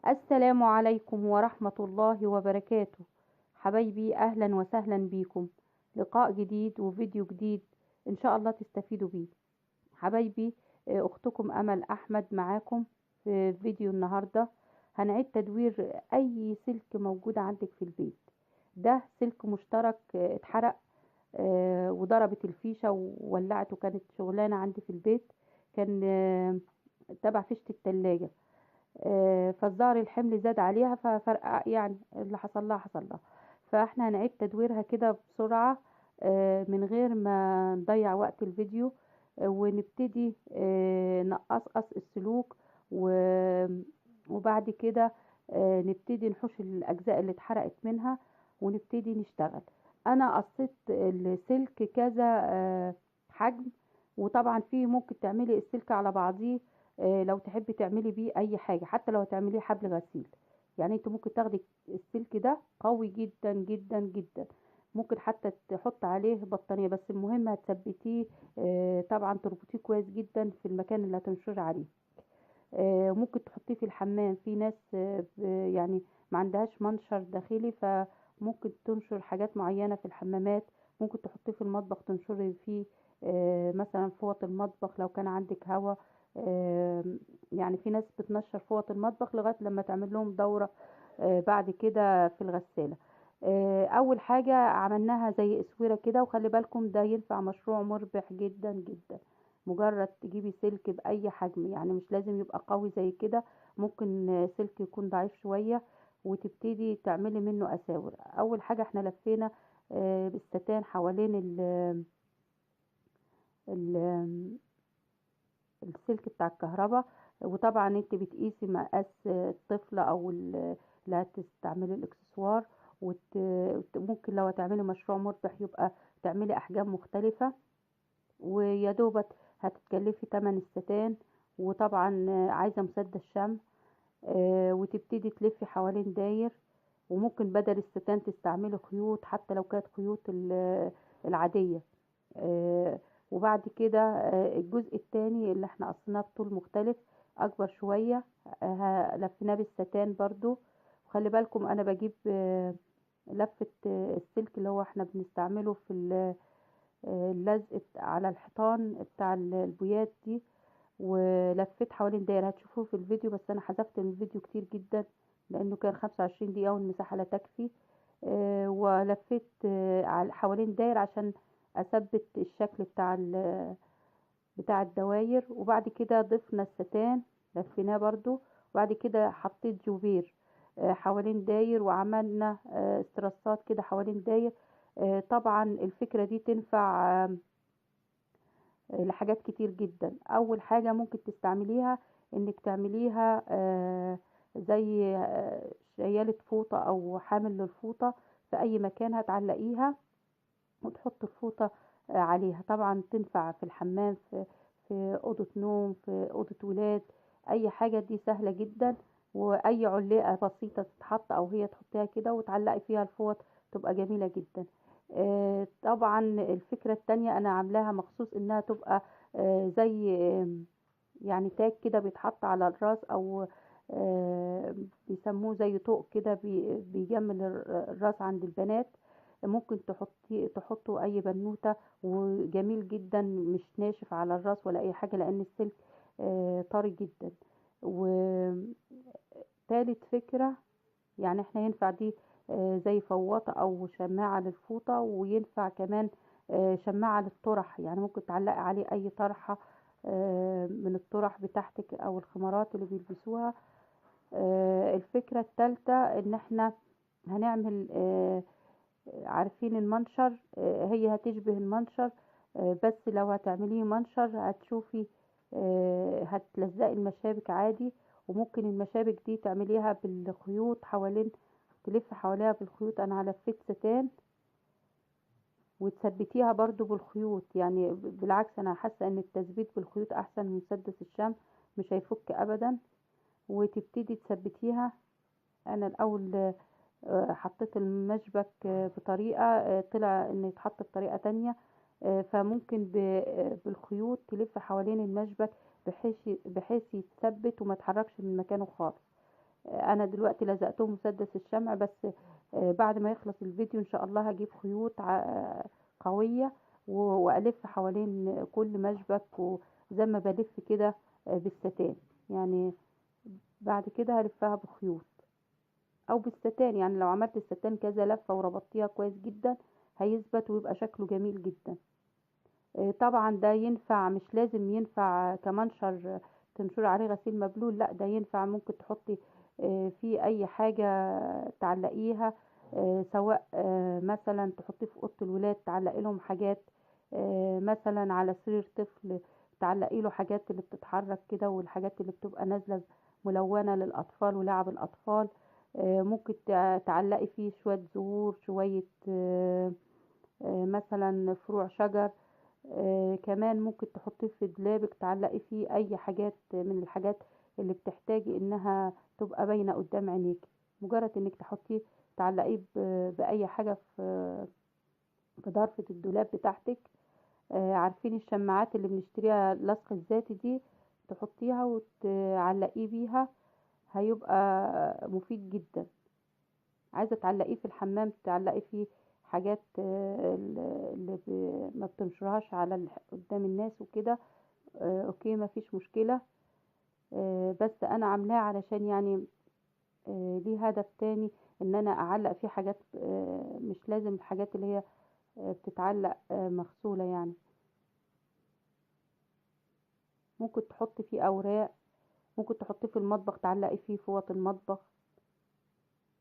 السلام عليكم ورحمة الله وبركاته. حبايبي أهلا وسهلا بيكم. لقاء جديد وفيديو جديد إن شاء الله تستفيدوا بيه. حبايبي، أختكم أمل أحمد معاكم في فيديو النهاردة. هنعيد تدوير أي سلك موجود عندك في البيت. ده سلك مشترك اتحرق وضربت الفيشة وولعت، وكانت شغلانة عندي في البيت. كان تبع فيشة التلاجة. فالظهر الحمل زاد عليها ففرق، يعني اللي حصل لها. فاحنا هنعيد تدويرها كده بسرعة من غير ما نضيع وقت الفيديو. ونبتدي نقصقص السلوك وبعد كده نبتدي نحوش الأجزاء اللي اتحرقت منها ونبتدي نشتغل. أنا قصيت السلك كذا حجم، وطبعا فيه ممكن تعملي السلك على بعضيه. لو تحبي تعملي بيه اي حاجه، حتى لو هتعمليه حبل غسيل. يعني انت ممكن تاخدي السلك ده قوي جدا جدا جدا. ممكن حتى تحط عليه بطانيه، بس المهم هتثبتيه. طبعا تربطيه كويس جدا في المكان اللي هتنشري عليه. ممكن تحطيه في الحمام. في ناس يعني ما عندهاش منشر داخلي، فممكن تنشر حاجات معينه في الحمامات. ممكن تحطيه في المطبخ تنشري فيه مثلا فوط المطبخ لو كان عندك هوا. يعني في ناس بتنشر فوط المطبخ لغاية لما تعمل لهم دورة بعد كده في الغسالة. أول حاجة عملناها زي اسورة كده، وخلي بالكم ده ينفع مشروع مربح جدا جدا. مجرد تجيبي سلك بأي حجم، يعني مش لازم يبقى قوي زي كده. ممكن سلك يكون ضعيف شوية، وتبتدي تعملي منه أساور. أول حاجة احنا لفينا بالستان حوالين ال السلك بتاع الكهرباء. وطبعا انت بتقيسي مقاس الطفل او اللي هتستعملي الاكسسوار. ممكن لو هتعملي مشروع مربح يبقى تعملي احجام مختلفة. ويا دوبت هتتكلفي تمن الستان. وطبعا عايزة مسدس شمع. وتبتدي تلفي حوالين داير. وممكن بدل الستان تستعملي خيوط، حتى لو كانت خيوط العادية. آه، وبعد كده الجزء التاني اللي احنا قصيناه بطول مختلف اكبر شوية، لفيناه بالستان برضو. وخلي بالكم انا بجيب لفة السلك اللي هو احنا بنستعمله في اللزق على الحيطان بتاع البويات دي. ولفيت حوالين داير، هتشوفوه في الفيديو، بس انا حذفت من الفيديو كتير جدا لانه كان 25 دقيقة والمساحة لا تكفي. ولفيت حوالين داير عشان اثبت الشكل بتاع الدواير. وبعد كده ضفنا الستان، لفيناه برضو. وبعد كده حطيت جوبير حوالين داير، وعملنا استرسات كده حوالين داير. طبعا الفكرة دي تنفع لحاجات كتير جدا. اول حاجة ممكن تستعمليها انك تعمليها زي شيالة فوطة او حامل للفوطة في اي مكان هتعلقيها، وتحط الفوطة عليها. طبعا تنفع في الحمام، في أوضة نوم، في أوضة ولاد. أي حاجة دي سهلة جدا. وأي علقة بسيطة تتحط أو هي تحطيها كده وتعلقي فيها الفوط، تبقى جميلة جدا. طبعا الفكرة التانية أنا عاملاها مخصوص إنها تبقى زي يعني تاج كده بيتحط على الراس، أو بيسموه زي طوق كده بيجمل الراس عند البنات. ممكن تحطوا اي بنوتة، وجميل جدا، مش ناشف على الراس ولا اي حاجة لان السلك طري جدا. وتالت فكرة، يعني احنا ينفع دي زي فواطة او شماعة للفوطة، وينفع كمان شماعة للطرح. يعني ممكن تعلقي عليه اي طرحة من الطرح بتاعتك او الخمارات اللي بيلبسوها. الفكرة التالتة ان احنا هنعمل عارفين المنشر. هي هتشبه المنشر، بس لو هتعمليه منشر هتشوفي هتلزقي المشابك عادي. وممكن المشابك دي تعمليها بالخيوط حوالين، تلف حواليها بالخيوط. انا لفيت ستان وتثبتيها برضو بالخيوط. يعني بالعكس، انا حاسة ان التثبيت بالخيوط احسن من مسدس الشمع، مش هيفك ابدا. وتبتدي تثبتيها. انا الاول حطيت المشبك بطريقة طلع ان يتحط بطريقة تانية. فممكن بالخيوط تلف حوالين المشبك بحيث يتثبت وما يتحركش من مكانه خالص. انا دلوقتي لزقتهم مسدس الشمع بس. بعد ما يخلص الفيديو ان شاء الله هجيب خيوط قوية والف حوالين كل مشبك، وزي ما بلف كده بالستان يعني. بعد كده هلفها بخيوط او بالستان، يعني لو عملت الستان كذا لفة وربطتيها كويس جدا هيثبت ويبقى شكله جميل جدا. طبعا ده ينفع، مش لازم ينفع كمنشر تنشر عليه غسيل مبلول، لا ده ينفع ممكن تحطي فيه اي حاجة تعلقيها، سواء مثلا تحطيه في اوضه الولاد تعلقي لهم حاجات، مثلا على سرير طفل تعلقي له حاجات اللي بتتحرك كده، والحاجات اللي بتبقى نازلة ملونة للاطفال ولعب الاطفال. ممكن تعلقي فيه شوية زهور، شوية مثلا فروع شجر. كمان ممكن تحطيه في دولابك تعلقي فيه اي حاجات من الحاجات اللي بتحتاجي انها تبقى باينة قدام عينيك. مجرد انك تحطيه تعلقيه باي حاجة في ضرفة الدولاب بتاعتك. عارفين الشماعات اللي بنشتريها لصق الذاتي دي، تحطيها وتعلقيه بيها هيبقى مفيد جدا. عايزة تعلقيه في الحمام تعلقي فيه حاجات اللي ما بتنشرهاش على قدام الناس وكده. اوكي مفيش مشكلة. بس انا عاملاه علشان يعني ليه هدف تاني، ان انا اعلق فيه حاجات مش لازم الحاجات اللي هي بتتعلق مغسولة يعني. ممكن تحطي فيه اوراق، ممكن تحطيه في المطبخ تعلقي فيه فوط المطبخ،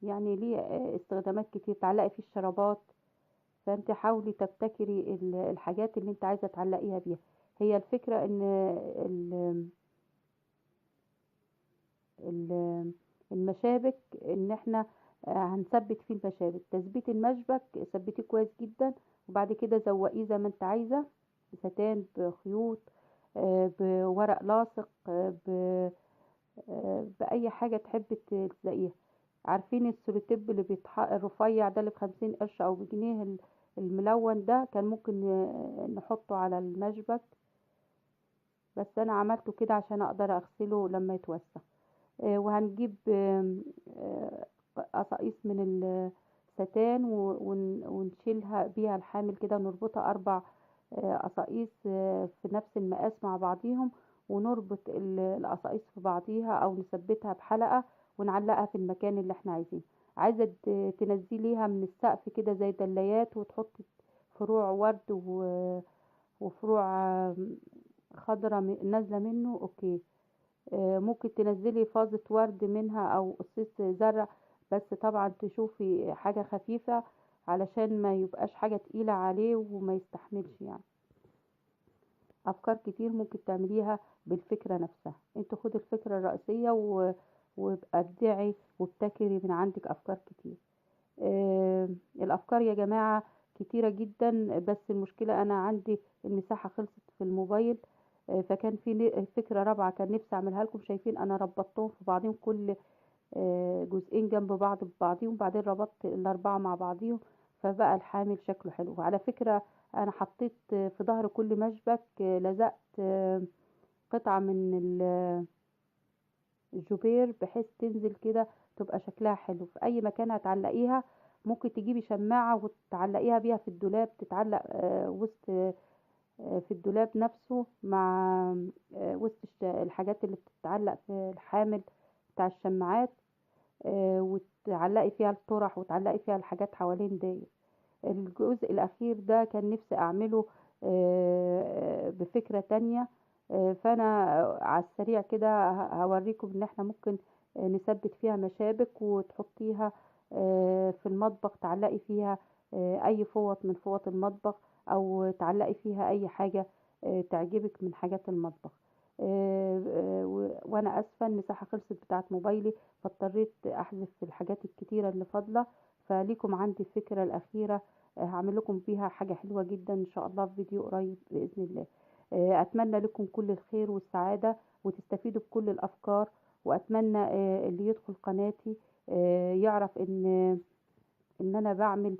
يعني ليه استخدامات كتير. تعلقي فيه الشرابات. فانت حاولي تبتكري الحاجات اللي انت عايزة تعلقيها بيها. هي الفكرة ان ال- المشابك ان احنا هنثبت فيه المشابك. تثبيت المشبك ثبتيه كويس جدا، وبعد كده زوقيه زي ما انت عايزة، بستان، بخيوط، بورق لاصق، بأي حاجة تحب تلاقيها. عارفين السولوتيب اللي الرفيع ده اللي ب50 قرش او بجنيه، الملون ده كان ممكن نحطه على المشبك، بس انا عملته كده عشان اقدر اغسله لما يتوسخ. وهنجيب قصاقيس من الستان ونشيلها بيها الحامل كده، ونربطها 4 قصاقيس في نفس المقاس مع بعضيهم، ونربط القصاقيس في بعضيها او نثبتها بحلقة ونعلقها في المكان اللي احنا عايزينه. عايزة تنزليها من السقف كده زي دلايات، وتحطي فروع ورد وفروع خضرة نازلة منه، اوكي. ممكن تنزلي فازة ورد منها او قصيص زرع، بس طبعا تشوفي حاجة خفيفة علشان ما يبقاش حاجة تقيلة عليه وما يستحملش يعني. افكار كتير ممكن تعمليها بالفكرة نفسها. انت خدي الفكرة الرئيسية وابدعي وابتكري من عندك افكار كتير. الافكار يا جماعة كتيرة جدا، بس المشكلة انا عندي المساحة خلصت في الموبايل. فكان في فكرة رابعة كان نفسي اعملها لكم. شايفين انا ربطتهم في بعضهم، كل جزئين جنب بعض ببعضهم، وبعدين ربطت ال4 مع بعضهم، فبقى الحامل شكله حلو. وعلى فكرة انا حطيت في ظهر كل مشبك لزقت قطعة من الجبير بحيث تنزل كده تبقى شكلها حلو في اي مكان هتعلقيها. ممكن تجيبي شماعة وتعلقيها بيها في الدولاب، تتعلق وسط في الدولاب نفسه مع وسط الحاجات اللي بتتعلق في الحامل بتاع الشماعات. وتعلقي فيها الطرح وتعلقي فيها الحاجات حوالين داير. الجزء الأخير ده كان نفسي أعمله بفكرة تانية. فأنا على السريع كده هوريكم إن احنا ممكن نثبت فيها مشابك وتحطيها في المطبخ، تعلقي فيها أي فوط من فوط المطبخ، أو تعلقي فيها أي حاجة تعجبك من حاجات المطبخ. وأنا أسفة المساحة خلصت بتاعت موبايلي، فاضطريت أحذف الحاجات الكتيرة اللي فاضلة. فليكم عندي الفكرة الأخيرة هعمل لكم فيها حاجة حلوة جدا إن شاء الله في فيديو قريب بإذن الله. أتمنى لكم كل الخير والسعادة وتستفيدوا بكل الأفكار. وأتمنى اللي يدخل قناتي يعرف إن أنا بعمل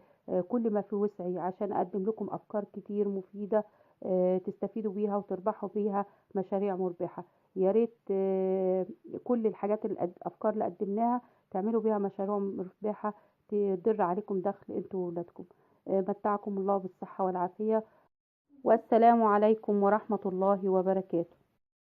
كل ما في وسعي عشان أقدم لكم أفكار كتير مفيدة تستفيدوا بيها وتربحوا بيها مشاريع مربحة. يا ريت كل الحاجات الافكار اللي قدمناها تعملوا بيها مشاريع مربحة تدر عليكم دخل انتوا وولادكم. متعكم الله بالصحة والعافية، والسلام عليكم ورحمة الله وبركاته.